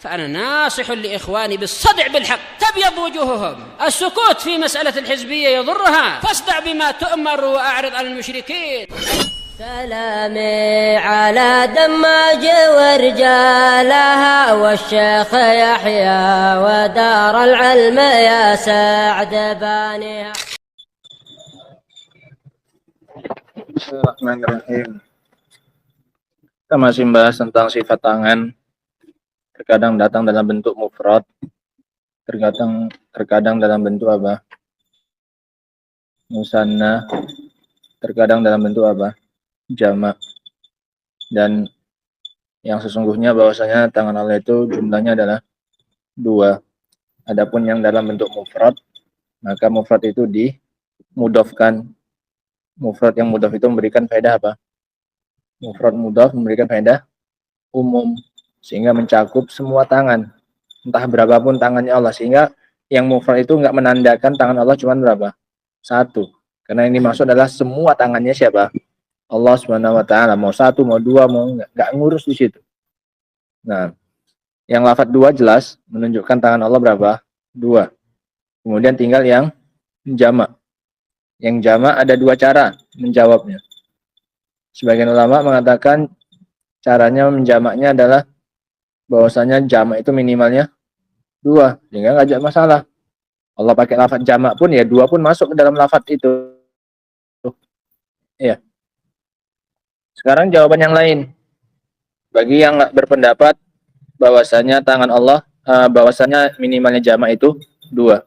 فأنا ناصح لإخواني بالصدع بالحق تبيض وجوههم. السكوت في مسألة الحزبية يضرها، فاصدع بما تؤمر وأعرض عن المشركين. سلامي على دماج ورجالها والشيخ يحيى ودار العلم يا سعد بانيها. Bismillahirrahmanirrahim. Kita masih membahas tentang sifat tangan. Terkadang datang dalam bentuk mufrad, terkadang dalam bentuk apa? Musanna, terkadang dalam bentuk apa? Jamak. Dan yang sesungguhnya bahwasanya tangan Allah itu jumlahnya adalah 2. Adapun yang dalam bentuk mufrad, maka mufrad itu dimudhafkan. Mufrad yang mudhaf itu memberikan faedah apa? Mufrad mudhaf memberikan faedah umum, sehingga mencakup semua tangan, entah berapapun tangannya Allah, sehingga yang mufrad itu enggak menandakan tangan Allah cuma berapa? 1. Karena ini maksud adalah semua tangannya siapa? Allah Subhanahu wa taala, mau 1, mau 2, mau enggak ngurus di situ. Nah, yang lafadz 2 jelas menunjukkan tangan Allah berapa? 2. Kemudian tinggal yang jamak. Yang jamak ada 2 cara menjawabnya. Sebagian ulama mengatakan caranya menjamaknya adalah bahwasanya jamak itu minimalnya 2, sehingga nggak ada masalah. Allah pakai lafadz jamak pun ya 2 pun masuk ke dalam lafadz itu. Ya. Sekarang jawaban yang lain. Bagi yang nggak berpendapat bahwasanya tangan Allah, bahwasanya minimalnya jamak itu 2.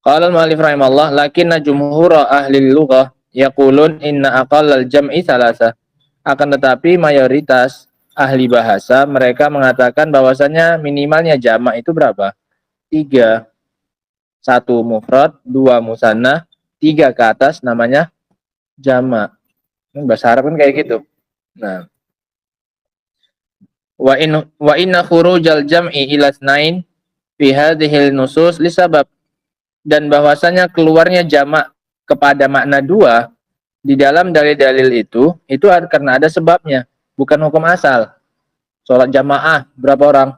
Qala al-mu'allif rahimallah, lakinna jumhura ahli lughah yaqulun inna aqallal jam'i thalatha. Akan tetapi mayoritas ahli bahasa mereka mengatakan bahwasanya minimalnya jamak itu berapa? 3. 1 mufrad, 2 musanna, 3 ke atas namanya jamak. Bahasa Arab kan kayak gitu. Nah, wa inna khurujal jam'i ila itsnain fi hadhil nusus li sabab. Dan bahwasanya keluarnya jamak kepada makna 2 di dalam dalil-dalil itu karena ada sebabnya, bukan hukum asal. Sholat jamaah berapa orang?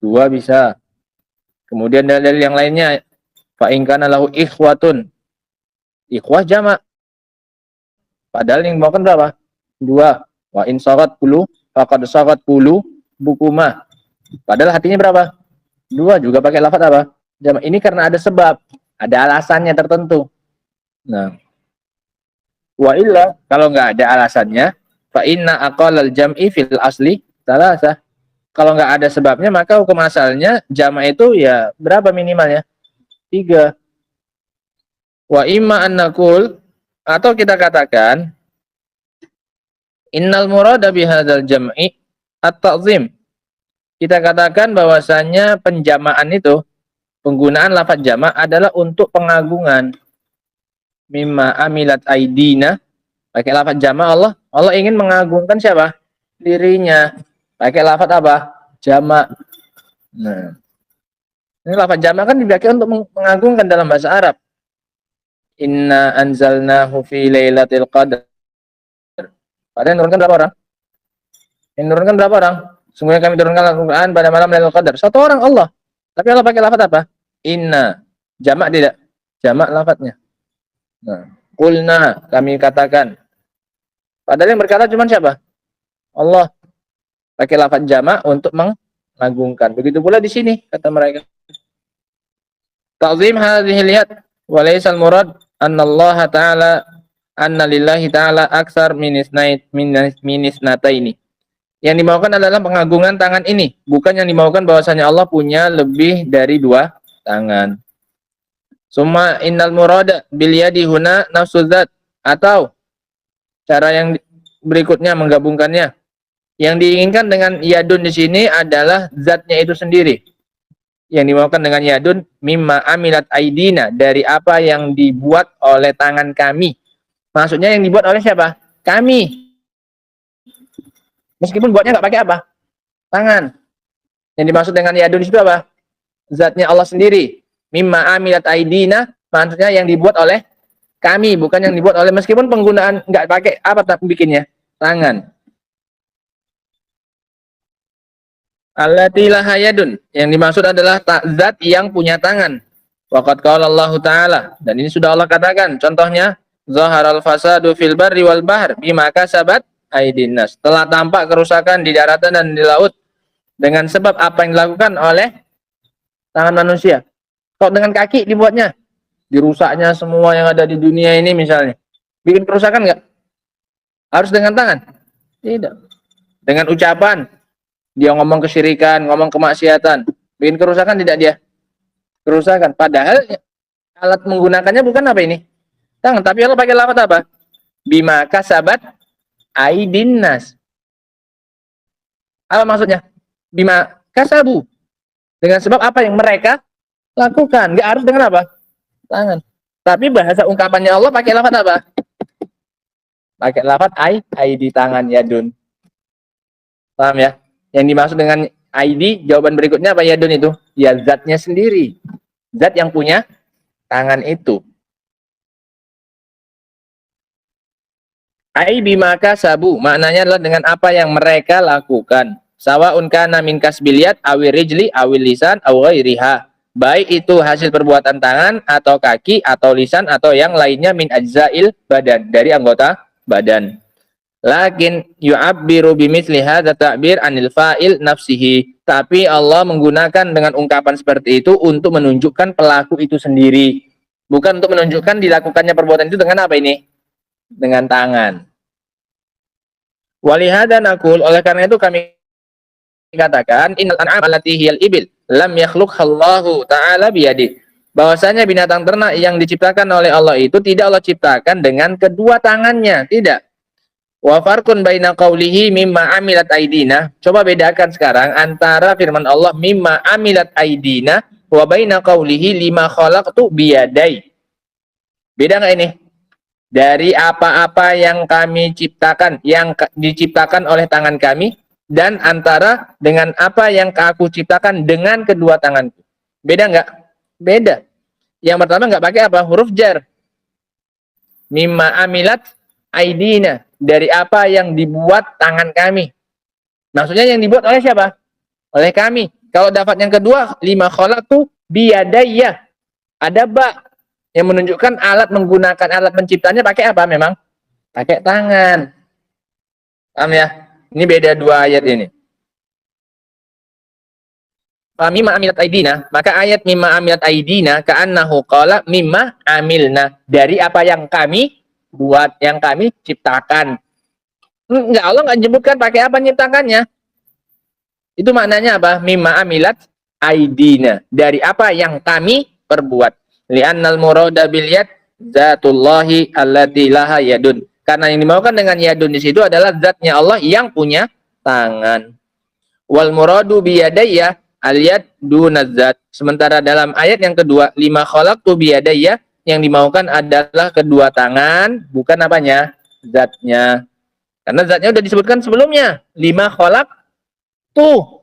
2 bisa. Kemudian dalil yang lainnya, fa in kana lahu ikhwatun, ikhwah jamak. Padahal yang dimakan berapa? 2. Wa in sagat qulu faqad sagat qulu bukuma. Padahal hatinya berapa? 2, juga pakai lafaz apa? Jamak. Ini karena ada sebab, ada alasannya tertentu. Nah, wa illa, kalau nggak ada alasannya, fa inna aqallal jam'i fil asli salasah. Kalau nggak ada sebabnya, maka hukum asalnya jamak itu ya berapa minimalnya? 3. Wa imma an naqul, atau kita katakan innal murada bihadzal jam'i at-ta'zim. Kita katakan bahwasanya penjamaan itu, penggunaan lafaz jamak adalah untuk pengagungan. Mimma amilat aidina, pakai lafaz jamak Allah ingin mengagungkan siapa? Dirinya. Pakai lafaz apa? Jamak. Nah, ini lafaz jamak kan dipakai untuk mengagungkan dalam bahasa Arab. Inna anzalnahu fi lailatul qadar. Padahal yang turunkan berapa orang? Yang turunkan berapa orang? Sungguhnya kami turunkan Al-Quran pada malam Lailatul Qadar. 1 orang Allah. Tapi Allah pakai lafaz apa? Inna. Jamak tidak? Jamak lafaznya. Nah, qulna, kami katakan. Padahal yang berkata cuma siapa? Allah. Pakai lafaz jamak untuk mengagungkan. Begitu pula di sini kata mereka. Ta'zim hadhihi al-yad wa laysa al-murad anna Allah ta'ala anna lillahi ta'ala aksar minisnataini. Yang dimaukan adalah pengagungan tangan ini, bukan yang dimaukan bahwasanya Allah punya lebih dari 2 tangan. Summa innal murada bil yadi huna nafsuzat, atau cara yang berikutnya menggabungkannya. Yang diinginkan dengan yadun di sini adalah zatnya itu sendiri. Yang dimaukan dengan yadun mimma amilat aidina, dari apa yang dibuat oleh tangan kami. Maksudnya yang dibuat oleh siapa? Kami. Meskipun buatnya nggak pakai apa? Tangan. Yang dimaksud dengan yadun itu apa? Zatnya Allah sendiri. Mimma amilat aidina, maksudnya yang dibuat oleh kami, bukan yang dibuat oleh, meskipun penggunaan nggak pakai apa bikinnya? Tangan. Allati laha yadun. Yang dimaksud adalah zat yang punya tangan. Waqad qala Allah Ta'ala. Dan ini sudah Allah katakan. Contohnya, zaharal fasadu fil barri wal bahr bima kasabat aydin nas. Telah tampak kerusakan di daratan dan di laut dengan sebab apa yang dilakukan oleh tangan manusia. Kok dengan kaki dibuatnya? Dirusaknya semua yang ada di dunia ini misalnya. Bikin kerusakan nggak? Harus dengan tangan? Tidak. Dengan ucapan. Dia ngomong kesyirikan, ngomong kemaksiatan. Bikin kerusakan tidak dia? Kerusakan. Padahal alat menggunakannya bukan apa ini? Tangan. Tapi Allah pakai lafaz apa? Bima kasabat aydin nas. Apa maksudnya? Bima kasabu. Dengan sebab apa yang mereka lakukan. Nggak harus dengan apa? Tangan. Tapi bahasa ungkapannya Allah pakai lafaz apa? Pakai lafaz ai di tangan yadun. Paham ya? Yang dimaksud dengan ID, jawaban berikutnya apa yadun itu? Ya zatnya sendiri. Zat yang punya tangan itu. Ai bimaka sabu, maknanya adalah dengan apa yang mereka lakukan. Sawaun kana min kasbil yad awil rijli awil lisan aw ghairiha. Baik itu hasil perbuatan tangan atau kaki atau lisan atau yang lainnya min ajzail badan, dari anggota badan. Lakin yu'abbiru bimithli hadza ta'bir anil fa'il nafsihi. Tapi Allah menggunakan dengan ungkapan seperti itu untuk menunjukkan pelaku itu sendiri. Bukan untuk menunjukkan dilakukannya perbuatan itu dengan apa ini? Dengan tangan. Walihada naqul, oleh karena itu kami katakan innal an'am allati hiyal ibil lam yakhluqallahu ta'ala biyadi. Bahwasanya binatang ternak yang diciptakan oleh Allah itu tidak Allah ciptakan dengan kedua tangannya, tidak. Wa farqun baina qawlihi mimma amilat aidina. Coba bedakan sekarang antara firman Allah mimma amilat aidina wa baina qawlihi lima khalaqtu biyadai. Beda nggak ini? Dari apa-apa yang kami ciptakan, yang diciptakan oleh tangan kami, dan antara dengan apa yang aku ciptakan dengan kedua tanganku. Beda nggak? Beda. Yang pertama nggak pakai apa? Huruf jar. Mimma amilat aidina, dari apa yang dibuat tangan kami. Maksudnya yang dibuat oleh siapa? Oleh kami. Kalau dapat yang kedua, lima khalaqtu biyadayya. Ada ba yang menunjukkan alat menggunakan alat penciptanya pakai apa memang? Pakai tangan. Paham ya? Ini beda dua ayat ini. Mimma amilat aidina, maka ayat mimma amilat aidina ka'annahu qala mimma amilna, dari apa yang kami buat, yang kami ciptakan. Enggak, Allah enggak menyebutkan pakai apa nyiptakannya. Itu maknanya apa? Mimma amilat aidina, dari apa yang kami perbuat. Li'annal murada bil yad zatullahi allati laha yadun. Karena yang dimaukan dengan yadun di situ adalah zatnya Allah yang punya tangan. Wal muradu bi yadayya al yad dunazat. Sementara dalam ayat yang kedua, lima khalaqtu bi yadayya, yang dimaukan adalah kedua tangan, bukan apanya? Zatnya. Karena zatnya sudah disebutkan sebelumnya. Lima kholak tuh.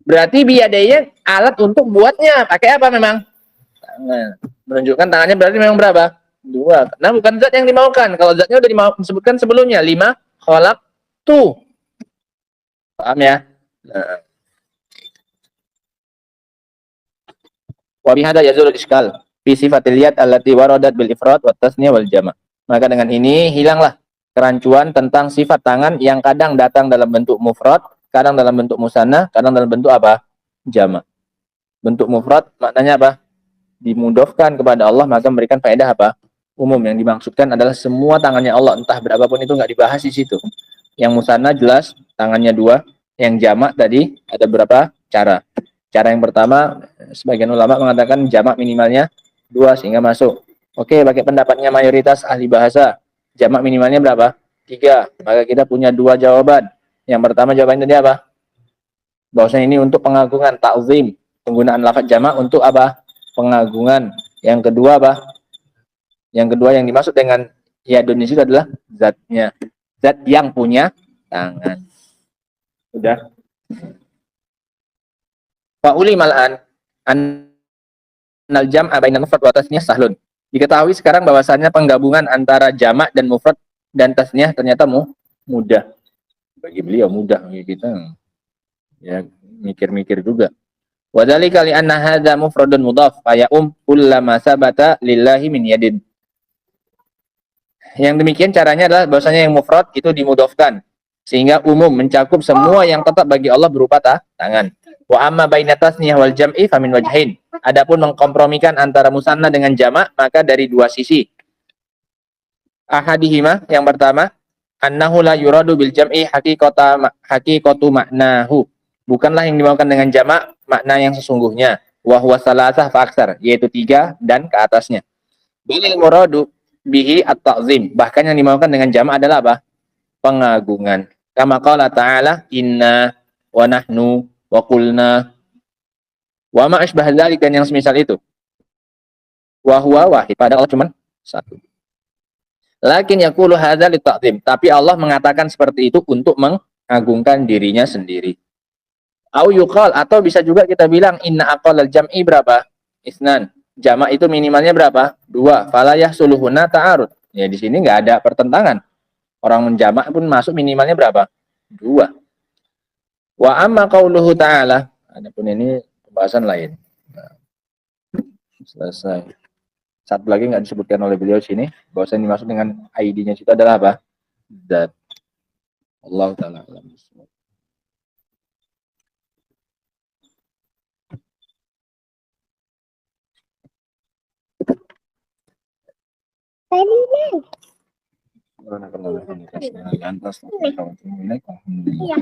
Berarti biadanya alat untuk buatnya. Pakai apa memang? Tangan. Menunjukkan tangannya berarti memang berapa? Dua. Nah, bukan zat yang dimaukan. Kalau zatnya sudah disebutkan sebelumnya. Lima kholak tuh. Paham ya? Nah. Wabihada yazul iskal fi sifatil yad allati waradat bil ifrad wa tasniyah wal jama'. Maka dengan ini hilanglah kerancuan tentang sifat tangan yang kadang datang dalam bentuk mufrad, kadang dalam bentuk musanna, kadang dalam bentuk apa? Jama'. Bentuk mufrad maknanya apa? Dimudofkan kepada Allah, maka memberikan faedah apa? Umum. Yang dimaksudkan adalah semua tangannya Allah, entah berapapun itu nggak dibahas di situ. Yang musanna jelas tangannya dua, yang jama' tadi ada berapa cara. Cara yang pertama, sebagian ulama mengatakan jamak minimalnya 2 sehingga masuk. Oke, pakai pendapatnya mayoritas ahli bahasa. Jamak minimalnya berapa? 3. Maka kita punya 2 jawaban. Yang pertama jawabannya tadi apa? Bahwasanya ini untuk pengagungan, ta'zim. Penggunaan lafaz jamak untuk apa? Pengagungan. Yang kedua apa? Yang kedua yang dimaksud dengan yadun itu adalah zatnya. Zat yang punya tangan. Sudah. Fa'uli mal'an annal jam'a bainal mufrad wa tasniyah sahlun. Diketahui sekarang bahwasannya penggabungan antara jamak dan mufrad dan tasniyah ternyata mudah. Bagi beliau mudah, bagi kita ya mikir-mikir juga. Wa dzalika li anna hadza mufradun mudhaf fa ya kullama sabata lillahi min yadin. Yang demikian caranya adalah bahwasanya yang mufrad itu dimudhafkan sehingga umum mencakup semua yang tetap bagi Allah berupa tangan. Wa amma baina tasniyah wal jam'i famin wajhain. Adapun mengkompromikan antara musanna dengan jamak maka dari dua sisi. Ahadihima yang pertama, annahu la yuradu bil jam'i haqiqatu maknahu. Bukanlah yang dimaukan dengan jamak makna yang sesungguhnya. Wa huwa salasah fa aksar, yaitu 3 dan ke atasnya. Bilil muradu bihi at-ta'zim. Bahkan yang dimaukan dengan jamak adalah apa? Pengagungan. Kama qala ta'ala inna wa nahnu wa qulna wa ma asbah dzalik dan yang semisal itu. Wa huwa wahid. Padahal cuma satu. Lakin yaqulu hadza li ta'zim. Tapi Allah mengatakan seperti itu untuk mengagungkan dirinya sendiri. Au yuqal atau bisa juga kita bilang inna aqallal jam'i berapa? Isnan. Jamak itu minimalnya berapa? 2. Fala yahsuluhunna ta'arud. Ya di sini enggak ada pertentangan. Orang menjamak pun masuk minimalnya berapa? 2. Wa amma qauluhu ta'ala. Adapun ini pembahasan lain. Nah, selesai. Satu lagi enggak disebutkan oleh beliau sini. Bahwasanya dimaksud dengan ID-nya itu adalah apa? Zat. Allah Ta'ala alam. Alhamdulillah.